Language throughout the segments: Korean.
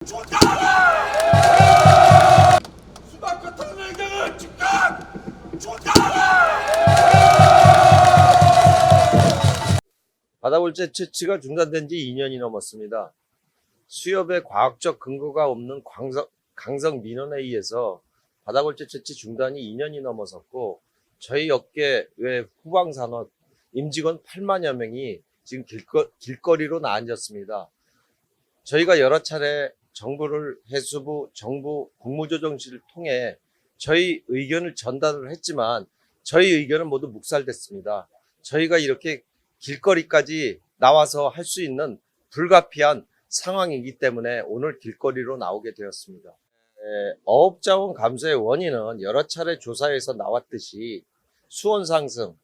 조달하라! 수박 같은 의견을 즉각 조달하라! 바다골재 채취가 중단된 지 2년이 넘었습니다. 수협에 과학적 근거가 없는 강성 민원에 의해서 바다골재 채취 중단이 2년이 넘어섰고, 저희 업계 외 후방산업 임직원 8만여 명이 지금 길거리로 나앉았습니다. 저희가 여러 차례 정부를 해수부, 정부, 국무조정실을 통해 저희 의견을 전달을 했지만 저희 의견은 모두 묵살됐습니다. 저희가 이렇게 길거리까지 나와서 할 수 있는 불가피한 상황이기 때문에 오늘 길거리로 나오게 되었습니다. 어업자원 감소의 원인은 여러 차례 조사에서 나왔듯이 수온 상승,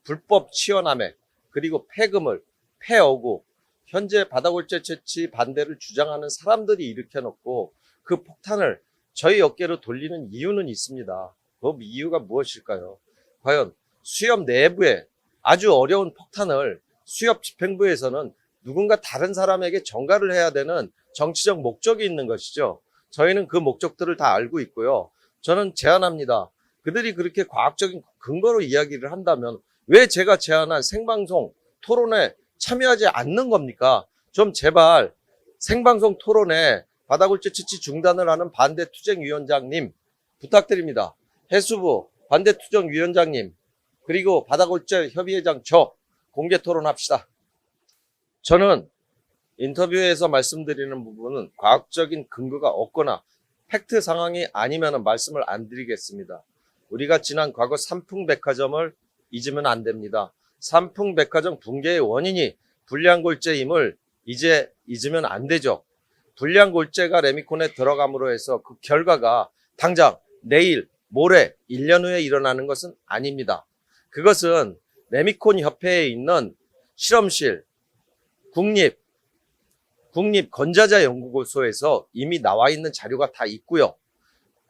불법 치어남획, 그리고 폐그물, 폐어구, 현재 바다골재 채취 반대를 주장하는 사람들이 일으켜놓고 그 폭탄을 저희 어깨로 돌리는 이유는 있습니다. 그 이유가 무엇일까요? 과연 수협 내부에 아주 어려운 폭탄을 수협 집행부에서는 누군가 다른 사람에게 전가를 해야 되는 정치적 목적이 있는 것이죠. 저희는 그 목적들을 다 알고 있고요. 저는 제안합니다. 그들이 그렇게 과학적인 근거로 이야기를 한다면 왜 제가 제안한 생방송 토론에 참여하지 않는 겁니까? 좀 제발 생방송 토론에 바다골재 채취 중단을 하는 반대투쟁위원장님 부탁드립니다. 해수부 반대투쟁위원장님, 그리고 바다골재 협의회장 저 공개 토론합시다. 저는 인터뷰에서 말씀드리는 부분은 과학적인 근거가 없거나 팩트 상황이 아니면 말씀을 안 드리겠습니다. 우리가 지난 과거 삼풍백화점을 잊으면 안 됩니다. 삼풍백화점 붕괴의 원인이 불량골재임을 이제 잊으면 안 되죠. 불량골재가 레미콘에 들어감으로 해서 그 결과가 당장 내일, 모레, 1년 후에 일어나는 것은 아닙니다. 그것은 레미콘 협회에 있는 실험실, 국립건자자연구소에서 이미 나와 있는 자료가 다 있고요.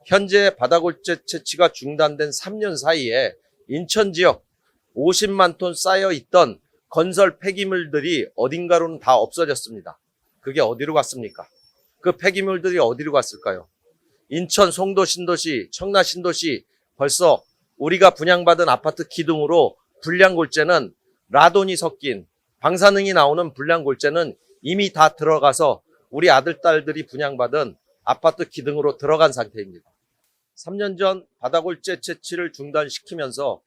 현재 바다골재 채취가 중단된 3년 사이에 인천 지역 50만 톤 쌓여있던 건설 폐기물들이 어딘가로는 다 없어졌습니다. 그게 어디로 갔습니까? 그 폐기물들이 어디로 갔을까요? 인천 송도 신도시, 청라 신도시 벌써 우리가 분양받은 아파트 기둥으로 불량골재는 라돈이 섞인 방사능이 나오는 불량골재는 이미 다 들어가서 우리 아들, 딸들이 분양받은 아파트 기둥으로 들어간 상태입니다. 3년 전 바다골재 채취를 중단시키면서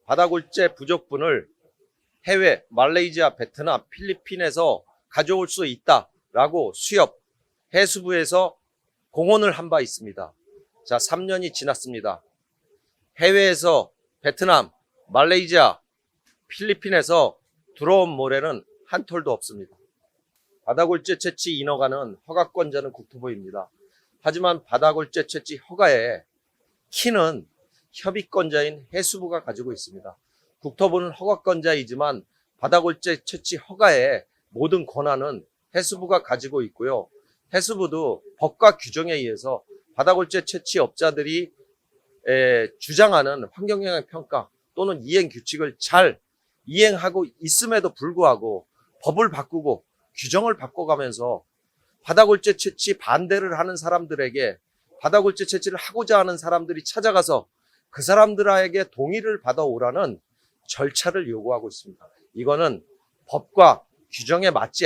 바다골재 부족분을 해외, 말레이시아, 베트남, 필리핀에서 가져올 수 있다라고 수협, 해수부에서 공언을 한 바 있습니다. 자, 3년이 지났습니다. 해외에서 베트남, 말레이시아, 필리핀에서 들어온 모래는 한 톨도 없습니다. 바다골재 채취 인허가는 허가권자는 국토부입니다. 하지만 바다골재 채취 허가의 키는 협의권자인 해수부가 가지고 있습니다. 국토부는 허가권자이지만 바다골재 채취 허가의 모든 권한은 해수부가 가지고 있고요. 해수부도 법과 규정에 의해서 바다골재 채취업자들이 주장하는 환경영향평가 또는 이행규칙을 잘 이행하고 있음에도 불구하고 법을 바꾸고 규정을 바꿔가면서 바다골재 채취 반대를 하는 사람들에게 바다골재 채취를 하고자 하는 사람들이 찾아가서 그 사람들에게 동의를 받아오라는 절차를 요구하고 있습니다. 이거는 법과 규정에 맞지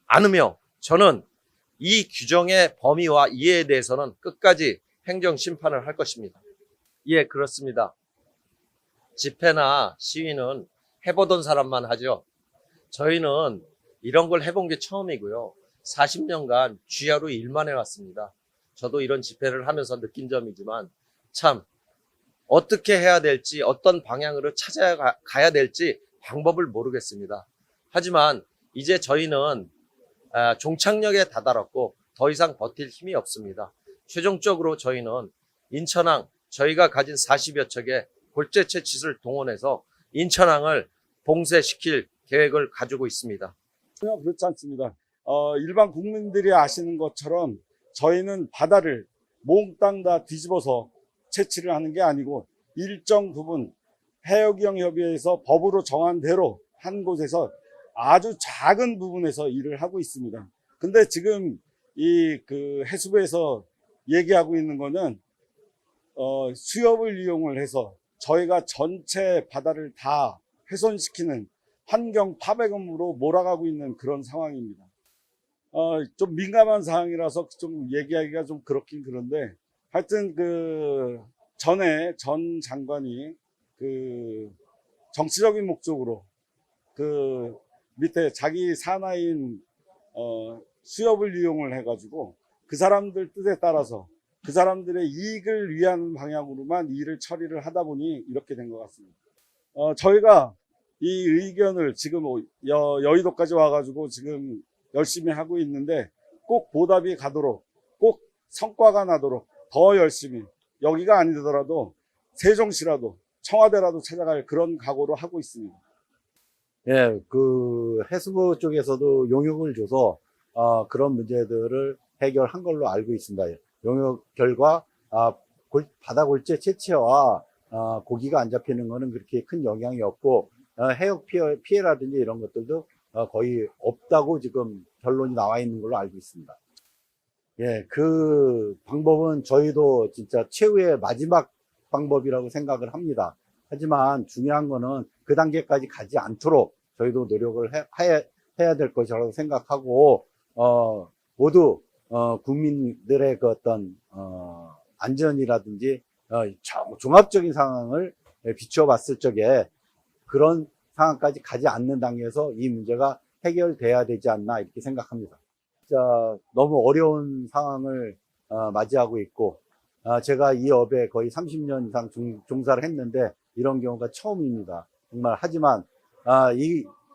않으며 저는 이 규정의 범위와 이해에 대해서는 끝까지 행정심판을 할 것입니다. 예, 그렇습니다. 집회나 시위는 해보던 사람만 하죠. 저희는 이런 걸 해본 게 처음이고요. 40년간 쥐하로 일만 해왔습니다. 저도 이런 집회를 하면서 느낀 점이지만 참 어떻게 해야 될지, 어떤 방향으로 찾아가야 될지 방법을 모르겠습니다. 하지만 이제 저희는 종착역에 다다랐고 더 이상 버틸 힘이 없습니다. 최종적으로 저희는 인천항, 저희가 가진 40여 척의 골재 채취를 동원해서 인천항을 봉쇄시킬 계획을 가지고 있습니다. 전혀 그렇지 않습니다. 일반 국민들이 아시는 것처럼 저희는 바다를 몽땅 다 뒤집어서 채취를 하는 게 아니고 일정 부분 해역경협의회에서 법으로 정한 대로 한 곳에서 아주 작은 부분에서 일을 하고 있습니다. 근데 지금 이 그 해수부에서 얘기하고 있는 거는 수협을 이용을 해서 저희가 전체 바다를 다 훼손시키는 환경 파괴금으로 몰아가고 있는 그런 상황입니다. 좀 민감한 사항이라서 좀 얘기하기가 좀 그렇긴 그런데 하여튼 그 전에 전 장관이 그 정치적인 목적으로 그 밑에 자기 사나인 수협을 이용을 해가지고 그 사람들 뜻에 따라서 그 사람들의 이익을 위한 방향으로만 일을 처리를 하다 보니 이렇게 된 것 같습니다. 저희가 이 의견을 지금 여의도까지 와가지고 지금 열심히 하고 있는데 꼭 보답이 가도록 꼭 성과가 나도록 더 열심히 여기가 아니더라도 세종시라도 청와대라도 찾아갈 그런 각오로 하고 있습니다. 예, 그 해수부 쪽에서도 용역을 줘서 그런 문제들을 해결한 걸로 알고 있습니다. 용역 결과 바다 골재 채취와 고기가 안 잡히는 거는 그렇게 큰 영향이 없고 해역 피해라든지 이런 것들도 거의 없다고 지금 결론이 나와 있는 걸로 알고 있습니다. 예, 그 방법은 저희도 진짜 최후의 마지막 방법이라고 생각을 합니다. 하지만 중요한 거는 그 단계까지 가지 않도록 저희도 노력을 해야 될 것이라고 생각하고 모두 국민들의 그 어떤 안전이라든지 종합적인 상황을 비추어 봤을 적에 그런 상황까지 가지 않는 단계에서 이 문제가 해결돼야 되지 않나 이렇게 생각합니다. 진짜 너무 어려운 상황을 맞이하고 있고 제가 이 업에 거의 30년 이상 종사를 했는데 이런 경우가 처음입니다. 정말 하지만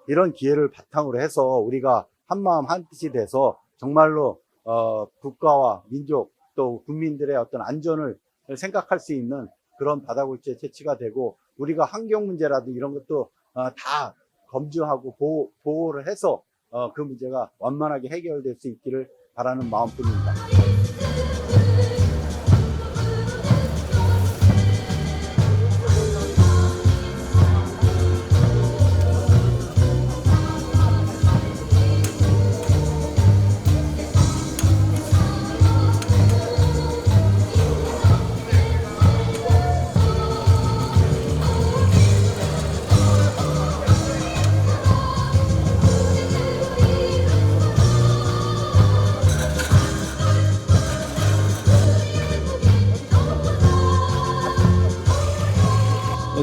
이런 기회를 바탕으로 해서 우리가 한마음 한뜻이 돼서 정말로 국가와 민족 또 국민들의 어떤 안전을 생각할 수 있는 그런 바다골재 채취가 되고 우리가 환경 문제라든지 이런 것도 다 검증하고 보호를 해서 그 문제가 완만하게 해결될 수 있기를 바라는 마음뿐입니다.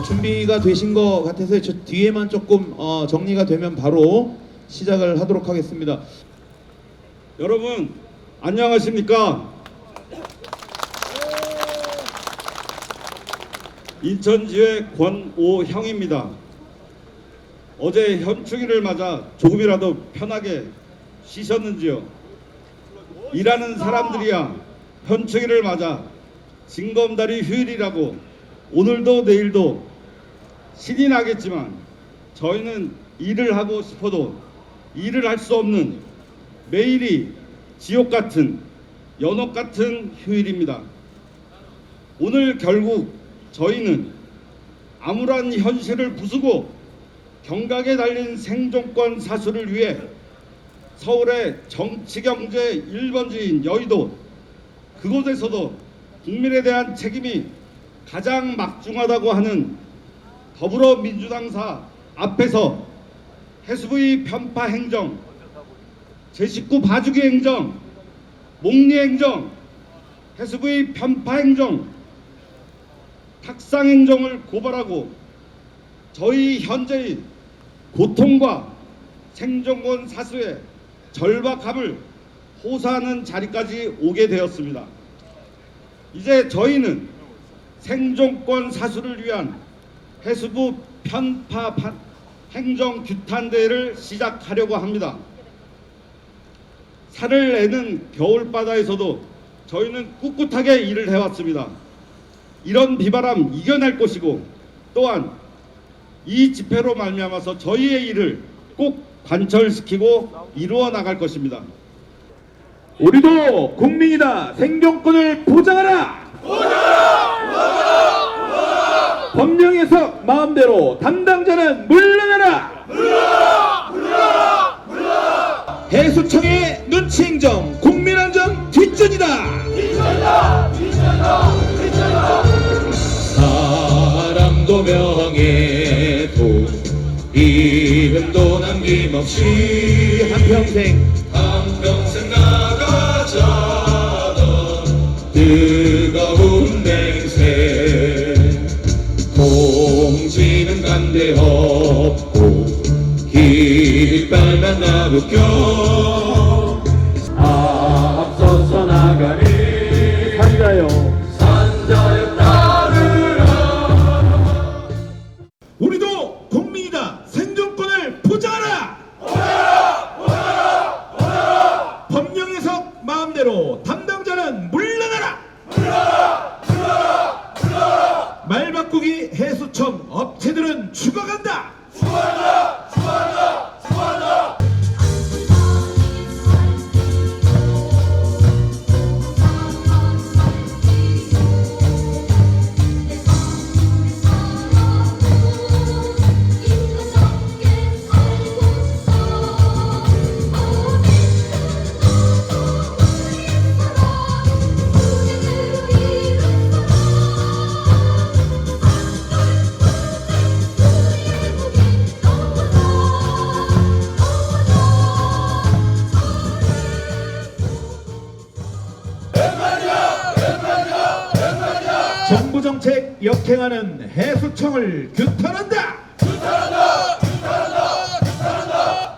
준비가 되신 것 같아서 저 뒤에만 조금 정리가 되면 바로 시작을 하도록 하겠습니다. 여러분 안녕하십니까? 인천지회 권오형입니다. 어제 현충일을 맞아 조금이라도 편하게 쉬셨는지요? 일하는 사람들이야 현충일을 맞아 징검다리 휴일이라고 오늘도 내일도 신이 나겠지만 저희는 일을 하고 싶어도 일을 할 수 없는 매일이 지옥 같은 연옥 같은 휴일입니다. 오늘 결국 저희는 암울한 현실을 부수고 경각에 달린 생존권 사수를 위해 서울의 정치경제 1번지인 여의도 그곳에서도 국민에 대한 책임이 가장 막중하다고 하는 더불어민주당사 앞에서 해수부의 편파 행정, 제19 봐주기 행정, 목리 행정, 해수부의 편파 행정, 탁상 행정을 고발하고 저희 현재의 고통과 생존권 사수의 절박함을 호소하는 자리까지 오게 되었습니다. 이제 저희는 생존권 사수를 위한 해수부 편파 행정 규탄대회를 시작하려고 합니다. 살을 내는 겨울바다에서도 저희는 꿋꿋하게 일을 해왔습니다. 이런 비바람 이겨낼 것이고 또한 이 집회로 말미암아서 저희의 일을 꼭 관철시키고 이루어 나갈 것입니다. 우리도 국민이다. 생존권을 보장하라. 법령에서 마음대로 담당자는 물러나라. 해수청의 눈치 행정, 국민 안전 인천이다. 사람도 명예도 이름도 남김없이 한평생 나가자던 뜨거운 맹세 통지는 간대 없고 깃발만 나누겨 앞서서 나가리 산자여 따르라. 우리도 국민이다. 생존권을 보장하라. 법령 해석 마음대로 담당자는 물러나라. 말 바꾸기 해수청 업체들은 죽어간다. 정부 정책 역행하는 해수청을 규탄한다.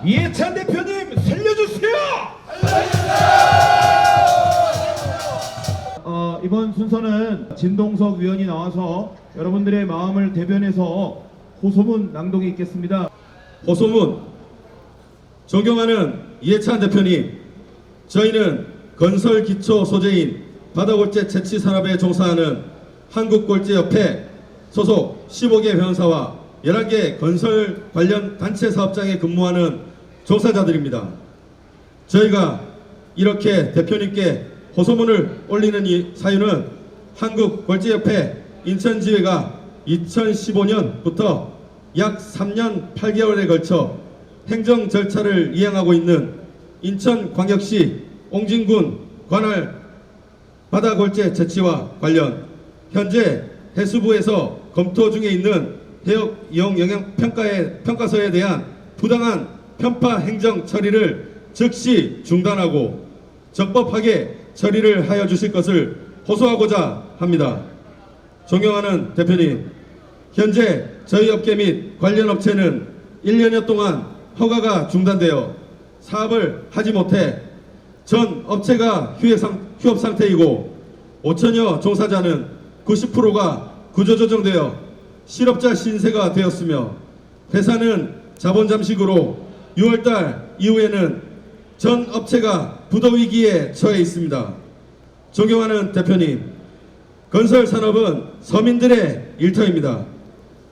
이해찬 대표님 살려주세요. 이번 순서는 진동석 위원이 나와서 여러분들의 마음을 대변해서 호소문 낭독이 있겠습니다. 호소문. 존경하는 이해찬 대표님, 저희는 건설 기초 소재인 바다골재 채취 산업에 종사하는 한국골재협회 소속 15개 회원사와 11개 건설 관련 단체 사업장에 근무하는 종사자들입니다. 저희가 이렇게 대표님께 호소문을 올리는 이 사유는 한국골재협회 인천지회가 2015년부터 약 3년 8개월에 걸쳐 행정 절차를 이행하고 있는 인천광역시 옹진군 관할 바다골재 채취와 관련 현재 해수부에서 검토 중에 있는 해역 이용 영향 평가서에 대한 부당한 편파 행정 처리를 즉시 중단하고 적법하게 처리를 하여 주실 것을 호소하고자 합니다. 존경하는 대표님, 현재 저희 업계 및 관련 업체는 1년여 동안 허가가 중단되어 사업을 하지 못해 전 업체가 휴업 상태이고 5천여 종사자는 90%가 구조조정되어 실업자 신세가 되었으며 회사는 자본 잠식으로 6월달 이후에는 전 업체가 부도 위기에 처해 있습니다. 존경하는 대표님, 건설 산업은 서민들의 일터입니다.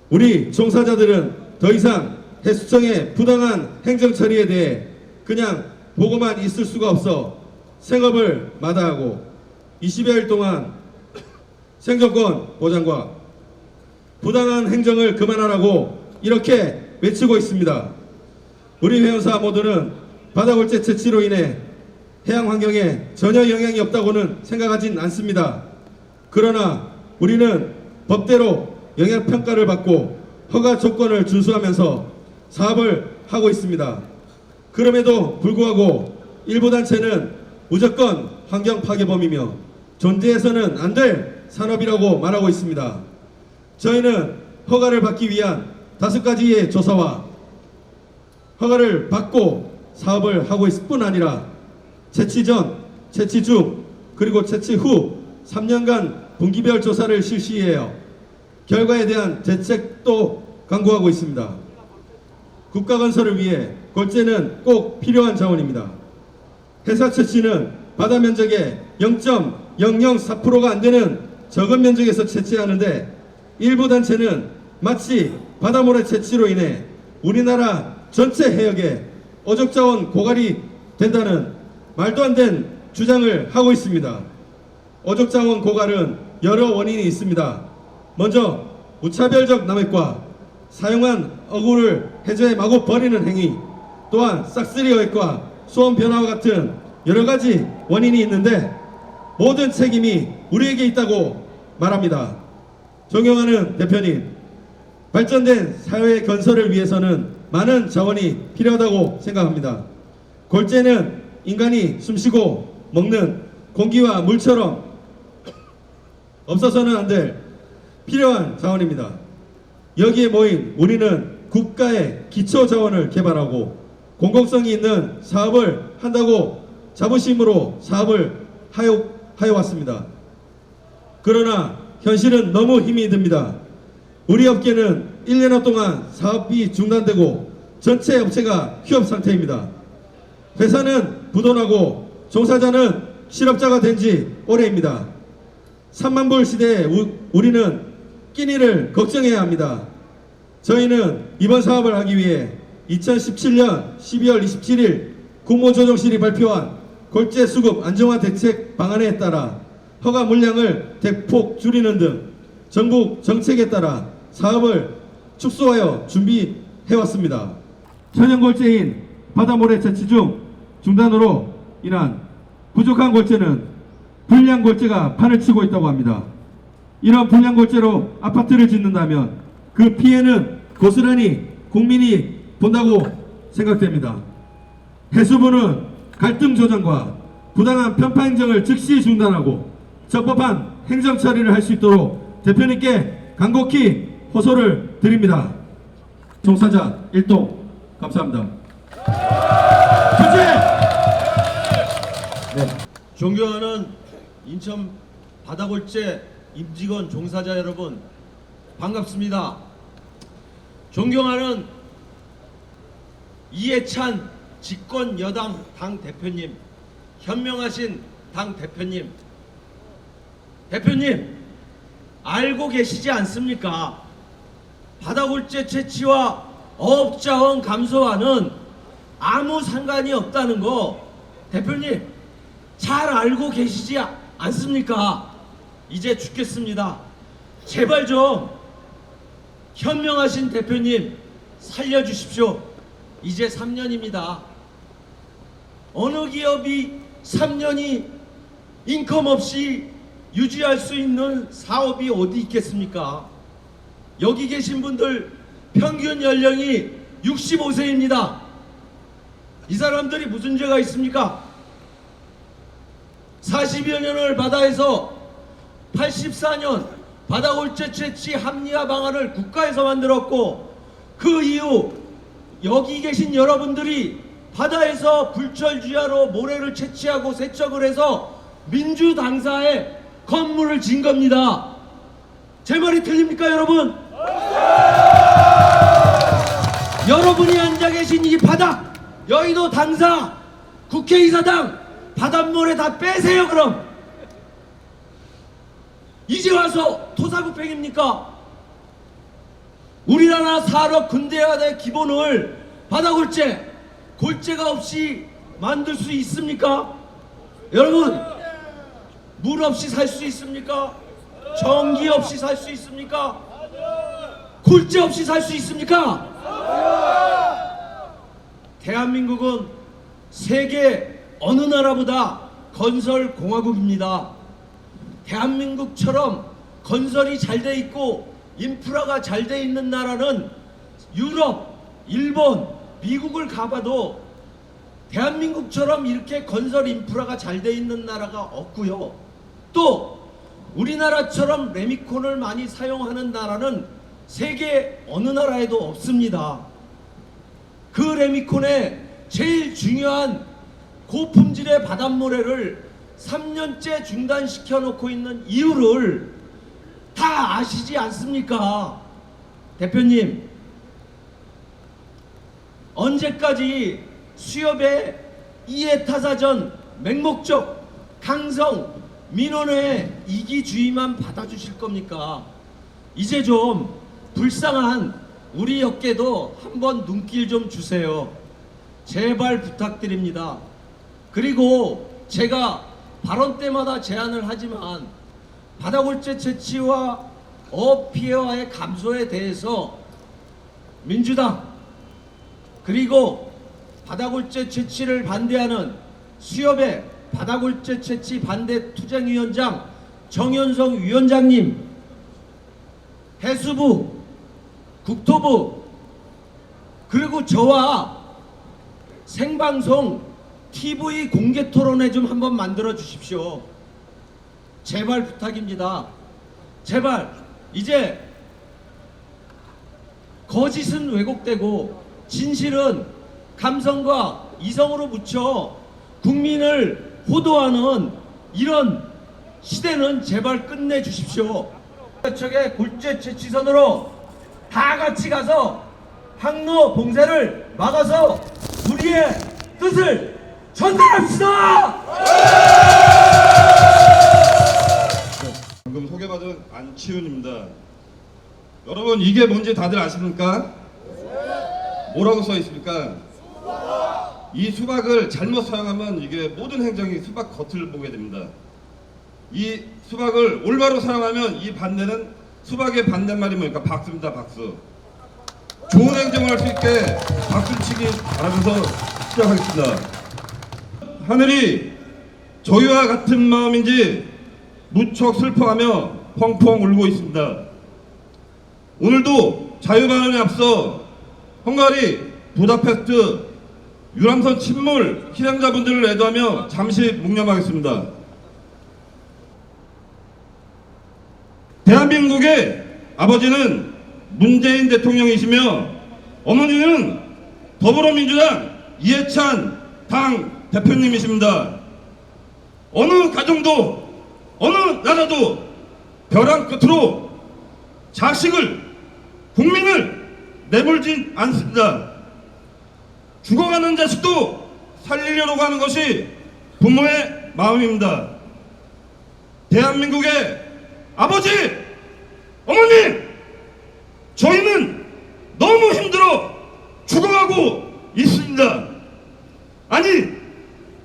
우리 종사자들은 더 이상 해수청의 부당한 행정 처리에 대해 그냥 보고만 있을 수가 없어 생업을 마다하고 20여일 동안 생존권 보장과 부당한 행정을 그만하라고 이렇게 외치고 있습니다. 우리 회원사 모두는 바다골재 채취로 인해 해양 환경에 전혀 영향이 없다고는 생각하진 않습니다. 그러나 우리는 법대로 영향평가를 받고 허가 조건을 준수하면서 사업을 하고 있습니다. 그럼에도 불구하고 일부 단체는 무조건 환경 파괴범이며 존재해서는 안 될 산업이라고 말하고 있습니다. 저희는 허가를 받기 위한 5가지의 조사와 허가를 받고 사업을 하고 있을 뿐 아니라 채취 전, 채취 중, 그리고 채취 후 3년간 분기별 조사를 실시해요. 결과에 대한 대책도 강구하고 있습니다. 국가건설을 위해 골재는 꼭 필요한 자원입니다. 회사 채취는 바다 면적의 0.004%가 안 되는 적은 면적에서 채취하는데 일부 단체는 마치 바다모래 채취로 인해 우리나라 전체 해역에 어족자원 고갈이 된다는 말도 안 된 주장을 하고 있습니다. 어족자원 고갈은 여러 원인이 있습니다. 먼저 무차별적 남획과 사용한 어구를 해저에 마구 버리는 행위, 또한 싹쓸이 어획과 수온 변화와 같은 여러 가지 원인이 있는데 모든 책임이 우리에게 있다고 말합니다. 존경하는 대표님, 발전된 사회 건설을 위해서는 많은 자원이 필요하다고 생각합니다. 골재는 인간이 숨쉬고 먹는 공기와 물처럼 없어서는 안 될 필요한 자원입니다. 여기에 모인 우리는 국가의 기초 자원을 개발하고 공공성이 있는 사업을 한다고 자부심으로 사업을 하여 왔습니다. 그러나 현실은 너무 힘이 듭니다. 우리 업계는 1년 동안 사업이 중단되고 전체 업체가 휴업 상태입니다. 회사는 부도나고 종사자는 실업자가 된 지 오래입니다. 3만 불 시대에 우리는 끼니를 걱정해야 합니다. 저희는 이번 사업을 하기 위해 2017년 12월 27일 국무조정실이 발표한 골재 수급 안정화 대책 방안에 따라 허가 물량을 대폭 줄이는 등 정부 정책에 따라 사업을 축소하여 준비해왔습니다. 천연골재인 바다모래 채취 중 중단으로 인한 부족한 골재는 불량골재가 판을 치고 있다고 합니다. 이런 불량골재로 아파트를 짓는다면 그 피해는 고스란히 국민이 본다고 생각됩니다. 해수부는 갈등 조정과 부당한 편파 행정을 즉시 중단하고 적법한 행정 처리를 할 수 있도록 대표님께 간곡히 호소를 드립니다. 종사자 일동 감사합니다. 존경하는 인천 바다골재 임직원 종사자 여러분, 반갑습니다. 존경하는 이해찬 집권 여당 당 대표님, 현명하신 당 대표님, 알고 계시지 않습니까? 바다골재 채취와 어업자원 감소와는 아무 상관이 없다는 거 대표님 잘 알고 계시지 않습니까? 이제 죽겠습니다. 제발 좀 현명하신 대표님 살려주십시오. 이제 3년입니다. 어느 기업이 3년이 인컴 없이 유지할 수 있는 사업이 어디 있겠습니까? 여기 계신 분들 평균 연령이 65세입니다. 이 사람들이 무슨 죄가 있습니까? 40여 년을 바다에서 84년 바다골재 채취 합리화 방안을 국가에서 만들었고, 그 이후 여기 계신 여러분들이 바다에서 불철주야로 모래를 채취하고 세척을 해서 민주당사에 건물을 진 겁니다. 제 말이 틀립니까 여러분? 여러분이 앉아 계신 이 바닥, 여의도 당사, 국회의사당 바닷모래 다 빼세요. 그럼 이제 와서 토사구팽입니까? 우리나라 산업 근대화의 기본을 바다골재, 골재가 없이 만들 수 있습니까? 여러분, 물 없이 살 수 있습니까? 전기 없이 살 수 있습니까? 골재 없이 살 수 있습니까? 대한민국은 세계 어느 나라보다 건설 공화국입니다. 대한민국처럼 건설이 잘 돼 있고 인프라가 잘 돼 있는 나라는 유럽, 일본, 미국을 가봐도 대한민국처럼 이렇게 건설 인프라가 잘 돼 있는 나라가 없고요. 또 우리나라처럼 레미콘을 많이 사용하는 나라는 세계 어느 나라에도 없습니다. 그 레미콘의 제일 중요한 고품질의 바닷모래를 3년째 중단시켜 놓고 있는 이유를 다 아시지 않습니까? 대표님, 언제까지 수협의 이해타사전, 맹목적, 강성, 민원의 이기주의만 받아주실 겁니까? 이제 좀 불쌍한 우리 업계도 한번 눈길 좀 주세요. 제발 부탁드립니다. 그리고 제가 발언 때마다 제안을 하지만 바다골재 채취와 어업 피해와의 감소에 대해서 민주당, 그리고 바다골재 채취를 반대하는 수협의 바다골재 채취 반대 투쟁위원장 정현성 위원장님, 해수부, 국토부, 그리고 저와 생방송 TV 공개 토론회 좀 한번 만들어 주십시오. 제발 부탁입니다. 제발. 이제 거짓은 왜곡되고 진실은 감성과 이성으로 묻혀 국민을 호도하는 이런 시대는 제발 끝내주십시오. 쪽의 골재 채취선으로 다 같이 가서 항로 봉쇄를 막아서 우리의 뜻을 전달합시다! 방금 소개받은 안치훈입니다. 여러분, 이게 뭔지 다들 아십니까? 뭐라고 써 있습니까? 이 수박을 잘못 사용하면 이게 모든 행정이 수박 겉을 보게 됩니다. 이 수박을 올바로 사용하면 이 반대는 수박의 반대말이 뭐니까 박수입니다. 박수. 좋은 행정을 할 수 있게 박수 치기 바라면서 시작하겠습니다. 하늘이 저희와 같은 마음인지 무척 슬퍼하며 펑펑 울고 있습니다. 오늘도 자유반환에 앞서 헝가리 부다페스트 유람선 침몰 희생자분들을 애도하며 잠시 묵념하겠습니다. 대한민국의 아버지는 문재인 대통령이시며 어머니는 더불어민주당 이해찬 당 대표님이십니다. 어느 가정도 어느 나라도 벼랑 끝으로 자식을 국민을 내몰진 않습니다. 죽어가는 자식도 살리려고 하는 것이 부모의 마음입니다. 대한민국의 아버지, 어머니, 저희는 너무 힘들어 죽어가고 있습니다. 아니,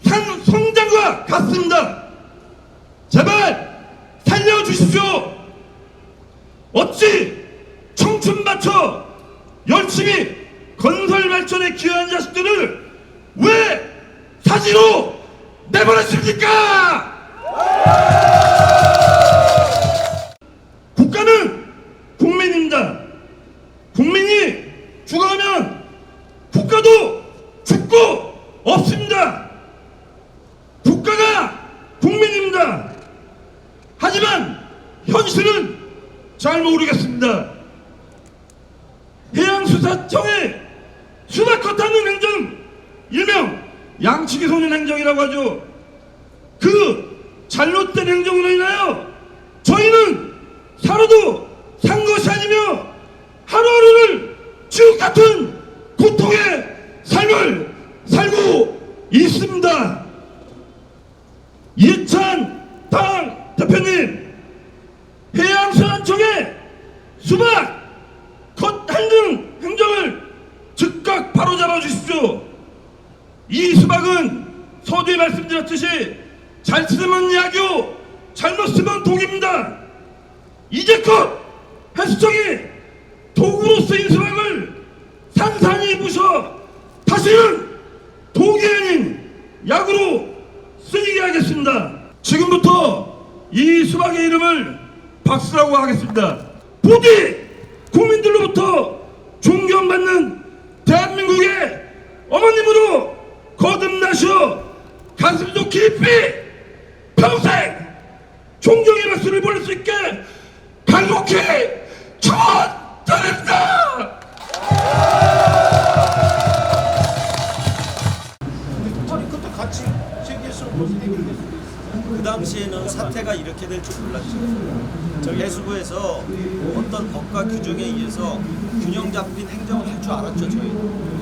산 성장과 같습니다. 제발 살려주십시오. 어찌 청춘 바쳐 열심히 건설 발전에 기여한 자식들을 왜 사지로 내보냈습니까? 국가는 국민입니다. 국민이 죽어가면 국가도 죽고 없습니다. 국가가 국민입니다. 하지만 현실은 잘 모르겠습니다. 해양수사청의 수박컷하는 행정, 일명 양치기 소년 행정이라고 하죠. 그 잘못된 행정으로 인하여 저희는 살아도 산 것이 아니며 하루하루를 지옥 같은 고통의 삶을 살고 있습니다. 이해찬 당 대표님, 해양수산청의 수박 컷 handling 행정을 즉각 바로잡아 주십시오. 이 수박은 서두에 말씀드렸듯이 잘 쓰면 약이요 잘못 쓰면 독입니다. 이제껏 해수청이 독으로 쓰인 수박을 산산이 부셔 다시는 독이 아닌 약으로 쓰이게 하겠습니다. 지금부터 이 수박의 이름을 박수라고 하겠습니다. 부디 국민들로부터 존경받는 대한민국의 어머님으로 거듭나셔 가슴도 깊이 평생 존경의 박수를 보낼 수 있게 간곡히 축원드립니다. 그 당시에는 사태가 이렇게 될 줄 몰랐죠. 저희 해수부에서 어떤 법과 규정에 의해서 균형 잡힌 행정을 할 줄 알았죠. 저희는.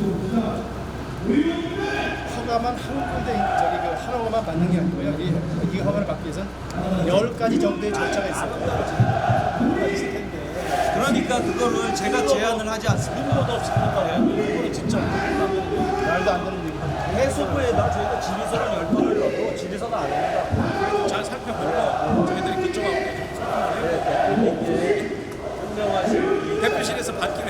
허가만 한 군데 하나만 받는 게 아니고요. 이 허가를 받기 위해서는 10가지 정도의 절차가 있을 텐데. 그러니까 그거를 제가 제안을 하지 않습니다. 근거도 없이 하는 거예요. 그거는 진짜 말도 안 되는 얘기입니다. 해수부에다 저희가 질의서를 10번을 넣어도 질의서가 안 합니다. 잘 살펴보고 저희들이 그쪽하고 좀 소통을 해보고 대표실에서 받기